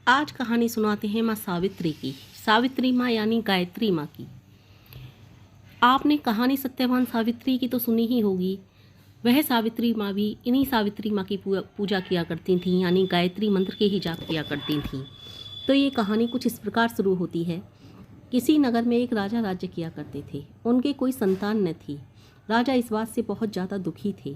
आज कहानी सुनाते हैं माँ सावित्री की। सावित्री माँ यानी गायत्री माँ की। आपने कहानी सत्यवान सावित्री की तो सुनी ही होगी। वह सावित्री माँ भी इन्हीं सावित्री माँ की पूजा किया करती थीं, यानी गायत्री मंत्र के ही जाप किया करती थीं। तो ये कहानी कुछ इस प्रकार शुरू होती है। किसी नगर में एक राजा राज्य किया करते थे। उनके कोई संतान न थी। राजा इस बात से बहुत ज़्यादा दुखी थे।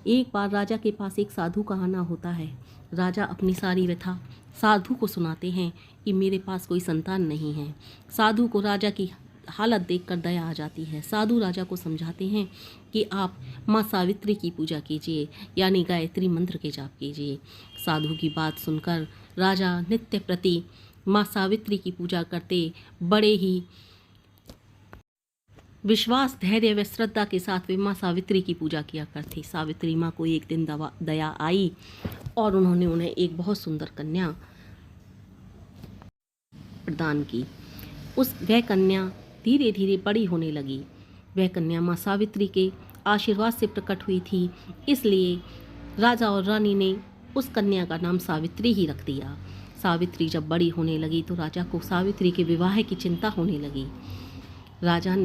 एक बार राजा के पास एक साधु का आना होता है। राजा अपनी सारी व्यथा साधु को सुनाते हैं कि मेरे पास कोई संतान नहीं है। साधु को राजा की हालत देखकर दया आ जाती है। साधु राजा को समझाते हैं कि आप माँ सावित्री की पूजा कीजिए, यानी गायत्री मंत्र के जाप कीजिए। साधु की बात सुनकर राजा नित्य प्रति माँ सावित्री की पूजा करते बड़े ही विश्वास, धैर्य व श्रद्धा के साथ वे माँ सावित्री की पूजा किया करते। सावित्री माँ को एक दिन दया आई और उन्होंने उन्हें एक बहुत सुंदर कन्या प्रदान की। वह कन्या धीरे धीरे बड़ी होने लगी। वह कन्या माँ सावित्री के आशीर्वाद से प्रकट हुई थी, इसलिए राजा और रानी ने उस कन्या का नाम सावित्री ही रख दिया। सावित्री जब बड़ी होने लगी तो राजा को सावित्री के विवाह की चिंता होने लगी। राजा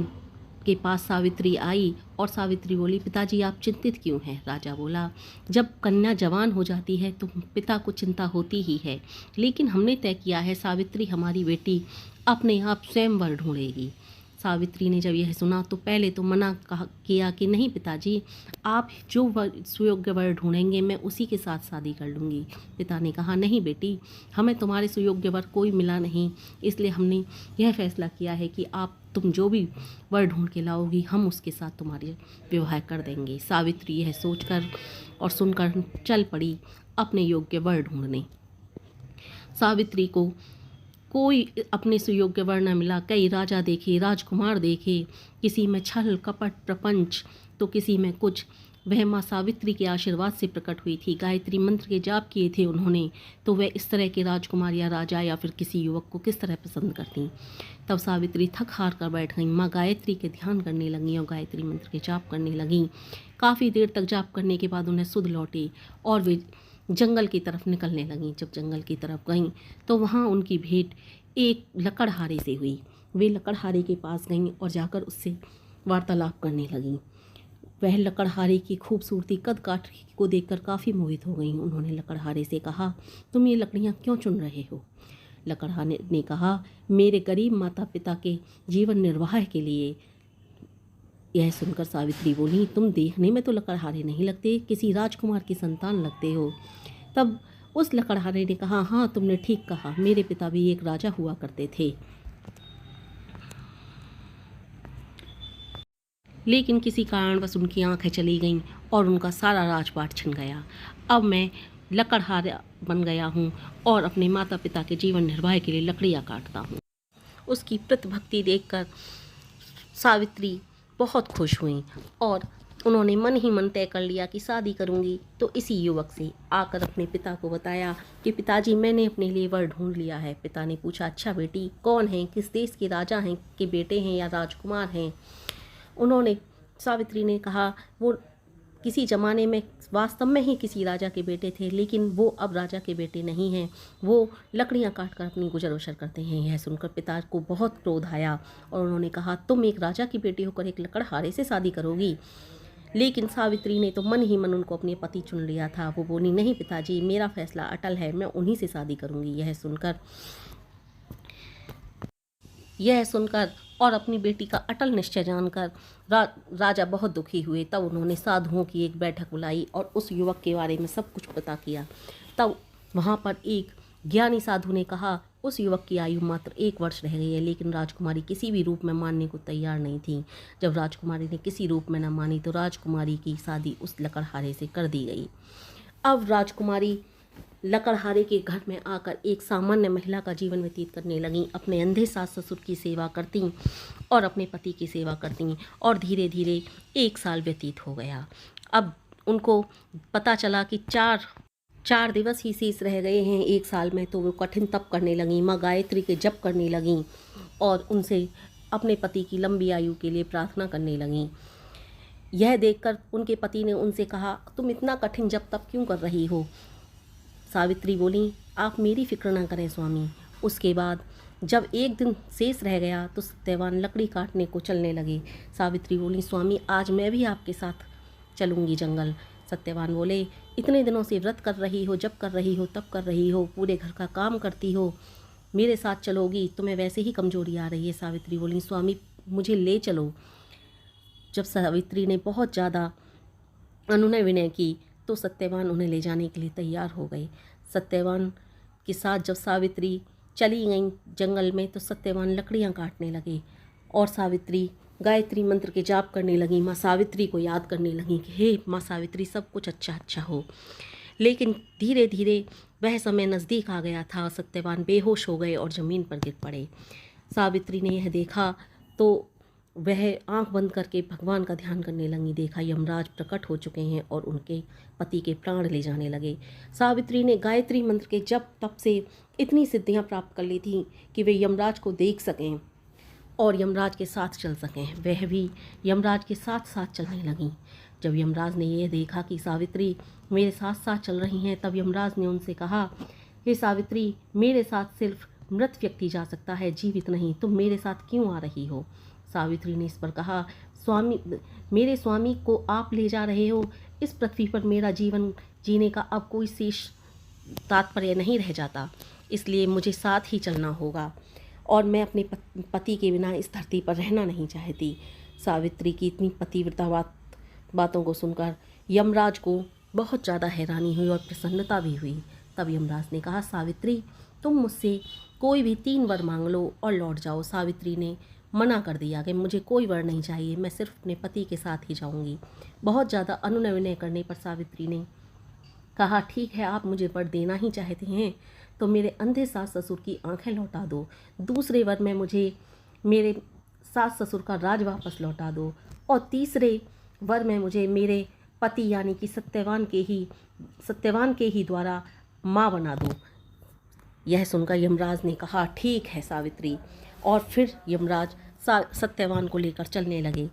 के पास सावित्री आई और सावित्री बोली, पिताजी आप चिंतित क्यों हैं? राजा बोला, जब कन्या जवान हो जाती है तो पिता को चिंता होती ही है, लेकिन हमने तय किया है सावित्री हमारी बेटी अपने आप स्वयं वर ढूंढेगी। सावित्री ने जब यह सुना तो पहले तो मना किया कि नहीं पिताजी, आप जो सुयोग्य वर ढूंढेंगे मैं उसी के साथ शादी कर लूँगी। पिता ने कहा, नहीं बेटी, हमें तुम्हारे सुयोग्य वर कोई मिला नहीं, इसलिए हमने यह फैसला किया है कि तुम जो भी वर ढूंढ के लाओगी हम उसके साथ तुम्हारे विवाह कर देंगे। सावित्री यह सोचकर और सुनकर चल पड़ी अपने योग्य वर ढूंढने। सावित्री को कोई अपने सुयोग्य वर न मिला। कई राजा देखे, राजकुमार देखे, किसी में छल कपट प्रपंच तो किसी में कुछ। वह माँ सावित्री के आशीर्वाद से प्रकट हुई थी। गायत्री मंत्र के जाप किए थे उन्होंने, तो वह इस तरह के राजकुमार या राजा या फिर किसी युवक को किस तरह पसंद करती। तब सावित्री थक हार कर बैठ गई। माँ गायत्री के ध्यान करने लगी और गायत्री मंत्र के जाप करने लगी। काफ़ी देर तक जाप करने के बाद उन्हें सुध लौटी और वे जंगल की तरफ निकलने लगीं। जब जंगल की तरफ गईं तो वहाँ उनकी भेंट एक लकड़हारे से हुई। वे लकड़हारे के पास गईं और जाकर उससे वार्तालाप करने लगीं। वह लकड़हारे की खूबसूरती कद काठ को देखकर काफ़ी मोहित हो गईं। उन्होंने लकड़हारे से कहा, तुम ये लकड़ियाँ क्यों चुन रहे हो? लकड़हारे ने कहा, मेरे गरीब माता पिता के जीवन निर्वाह के लिए। यह सुनकर सावित्री बोली, तुम देखने में तो लकड़हारे नहीं लगते, किसी राजकुमार की संतान लगते हो। तब उस लकड़हारे ने कहा, हाँ तुमने ठीक कहा, मेरे पिता भी एक राजा हुआ करते थे, लेकिन किसी कारणवश उनकी आंखें चली गईं और उनका सारा राजपाट छिन गया। अब मैं लकड़हारा बन गया हूँ और अपने माता पिता के जीवन निर्वाह के लिए लकड़ियाँ काटता हूँ। उसकी प्रतिभक्ति देखकर सावित्री बहुत खुश हुई और उन्होंने मन ही मन तय कर लिया कि शादी करूंगी। तो इसी युवक से आकर अपने पिता को बताया कि पिताजी मैंने अपने लिए वर ढूंढ लिया है। पिता ने पूछा, अच्छा बेटी, कौन है, किस देश के राजा हैं के बेटे हैं या राजकुमार हैं? सावित्री ने कहा, वो किसी ज़माने में वास्तव में ही किसी राजा के बेटे थे, लेकिन वो अब राजा के बेटे नहीं हैं, वो लकड़ियाँ काट कर अपनी गुजर बसर करते हैं। यह सुनकर पिता को बहुत क्रोध आया और उन्होंने कहा, तुम एक राजा की बेटी होकर एक लकड़हारे से शादी करोगी? लेकिन सावित्री ने तो मन ही मन उनको अपने पति चुन लिया था। वो बोली, नहीं पिताजी, मेरा फैसला अटल है, मैं उन्हीं से शादी करूँगी। यह सुनकर और अपनी बेटी का अटल निश्चय जानकर राजा बहुत दुखी हुए। तब उन्होंने साधुओं की एक बैठक बुलाई और उस युवक के बारे में सब कुछ पता किया। तब वहाँ पर एक ज्ञानी साधु ने कहा, उस युवक की आयु मात्र 1 वर्ष रह गई है, लेकिन राजकुमारी किसी भी रूप में मानने को तैयार नहीं थी। जब राजकुमारी ने किसी रूप में न मानी तो राजकुमारी की शादी उस लकड़हारे से कर दी गई। अब राजकुमारी लकड़हारे के घर में आकर एक सामान्य महिला का जीवन व्यतीत करने लगीं। अपने अंधे सास ससुर की सेवा करती और अपने पति की सेवा करती और धीरे धीरे 1 साल व्यतीत हो गया। अब उनको पता चला कि चार दिवस ही शेष रह गए हैं 1 साल में, तो वो कठिन तप करने लगीं, माँ गायत्री के जप करने लगीं और उनसे अपने पति की लंबी आयु के लिए प्रार्थना करने लगीं। यह देखकर उनके पति ने उनसे कहा, तुम इतना कठिन जप तप क्यों कर रही हो? सावित्री बोली, आप मेरी फिक्र ना करें स्वामी। उसके बाद जब एक दिन शेष रह गया तो सत्यवान लकड़ी काटने को चलने लगे। सावित्री बोली, स्वामी आज मैं भी आपके साथ चलूँगी जंगल। सत्यवान बोले, इतने दिनों से व्रत कर रही हो, जब कर रही हो, तब कर रही हो, पूरे घर का काम करती हो, मेरे साथ चलोगी? तुम्हें वैसे ही कमजोरी आ रही है। सावित्री बोली, स्वामी मुझे ले चलो। जब सावित्री ने बहुत ज़्यादा अनुनय विनय की तो सत्यवान उन्हें ले जाने के लिए तैयार हो गए। सत्यवान के साथ जब सावित्री चली गई जंगल में तो सत्यवान लकड़ियाँ काटने लगे और सावित्री गायत्री मंत्र के जाप करने लगी। माँ सावित्री को याद करने लगी कि हे माँ सावित्री, सब कुछ अच्छा अच्छा हो। लेकिन धीरे धीरे वह समय नज़दीक आ गया था। सत्यवान बेहोश हो गए और ज़मीन पर गिर पड़े। सावित्री ने यह देखा तो वह आंख बंद करके भगवान का ध्यान करने लगी। देखा यमराज प्रकट हो चुके हैं और उनके पति के प्राण ले जाने लगे। सावित्री ने गायत्री मंत्र के जप तप से इतनी सिद्धियां प्राप्त कर ली थी कि वे यमराज को देख सकें और यमराज के साथ चल सकें। वह भी यमराज के साथ साथ चलने लगीं। जब यमराज ने यह देखा कि सावित्री मेरे साथ साथ चल रही हैं, तब यमराज ने उनसे कहा, हे सावित्री, मेरे साथ सिर्फ मृत व्यक्ति जा सकता है, जीवित नहीं। तुम मेरे साथ क्यों आ रही हो? सावित्री ने इस पर कहा, स्वामी, मेरे स्वामी को आप ले जा रहे हो। इस पृथ्वी पर मेरा जीवन जीने का अब कोई शेष तात्पर्य नहीं रह जाता, इसलिए मुझे साथ ही चलना होगा और मैं अपने पति के बिना इस धरती पर रहना नहीं चाहती। सावित्री की इतनी पतिव्रता बातों को सुनकर यमराज को बहुत ज़्यादा हैरानी हुई और प्रसन्नता भी हुई। तब यमराज ने कहा, सावित्री तुम मुझसे कोई भी 3 वर मांग लो और लौट जाओ। सावित्री ने मना कर दिया कि मुझे कोई वर नहीं चाहिए, मैं सिर्फ अपने पति के साथ ही जाऊंगी। बहुत ज़्यादा अनुनय विनय करने पर सावित्री ने कहा, ठीक है, आप मुझे वर देना ही चाहते हैं तो मेरे अंधे सास ससुर की आंखें लौटा दो। दूसरे वर में मुझे मेरे सास ससुर का राज वापस लौटा दो और तीसरे वर में मुझे मेरे पति यानी कि सत्यवान के ही द्वारा माँ बना दो। यह सुनकर यमराज ने कहा, ठीक है सावित्री। और फिर यमराज सत्यवान को लेकर चलने लगे।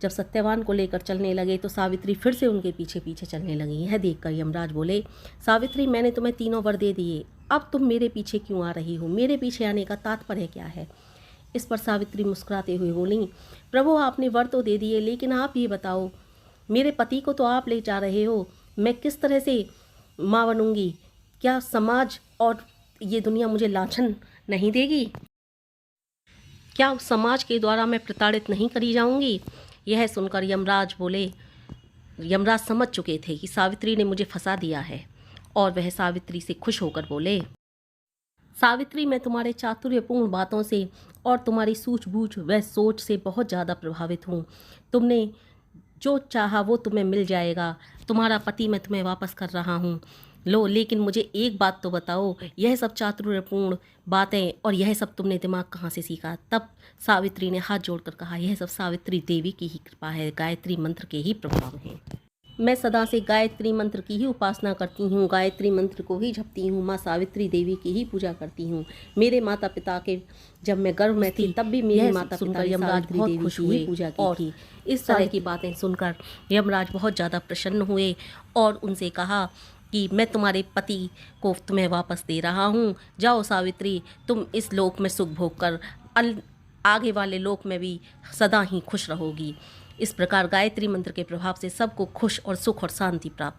जब सत्यवान को लेकर चलने लगे तो सावित्री फिर से उनके पीछे पीछे चलने लगी। यह देखकर यमराज बोले, सावित्री मैंने तुम्हें 3 वर दे दिए, अब तुम मेरे पीछे क्यों आ रही हो? मेरे पीछे आने का तात्पर्य क्या है? इस पर सावित्री मुस्कुराते हुए बोली, प्रभु आपने वर तो दे दिए, लेकिन आप ये बताओ, मेरे पति को तो आप ले जा रहे हो, मैं किस तरह से माँ बनूंगी? क्या समाज और ये दुनिया मुझे लाछन नहीं देगी? क्या उस समाज के द्वारा मैं प्रताड़ित नहीं करी जाऊंगी? यह सुनकर यमराज समझ चुके थे कि सावित्री ने मुझे फंसा दिया है और वह सावित्री से खुश होकर बोले, सावित्री मैं तुम्हारे चातुर्यपूर्ण बातों से और तुम्हारी सूझबूझ व सोच से बहुत ज़्यादा प्रभावित हूँ। तुमने जो चाहा वो तुम्हें मिल जाएगा। तुम्हारा पति मैं तुम्हें वापस कर रहा हूँ, लो। लेकिन मुझे एक बात तो बताओ, यह सब चातुर्यपूर्ण बातें और यह सब तुमने दिमाग कहाँ से सीखा? तब सावित्री ने हाथ जोड़कर कहा, यह सब सावित्री देवी की ही कृपा है, गायत्री मंत्र के ही प्रभाव हैं। मैं सदा से गायत्री मंत्र की ही उपासना करती हूँ, गायत्री मंत्र को ही जपती हूँ, माँ सावित्री देवी की ही पूजा करती हूँ। मेरे माता पिता के जब मैं गर्भ में थी तब भी मेरे माता पिता यमराज बहुत खुश हुए पूजा की थी। इस तरह की बातें सुनकर यमराज बहुत ज़्यादा प्रसन्न हुए और उनसे कहा कि मैं तुम्हारे पति को तुम्हें वापस दे रहा हूँ। जाओ सावित्री, तुम इस लोक में सुख भोग कर आगे वाले लोक में भी सदा ही खुश रहोगी। इस प्रकार गायत्री मंत्र के प्रभाव से सबको खुश और सुख और शांति प्राप्त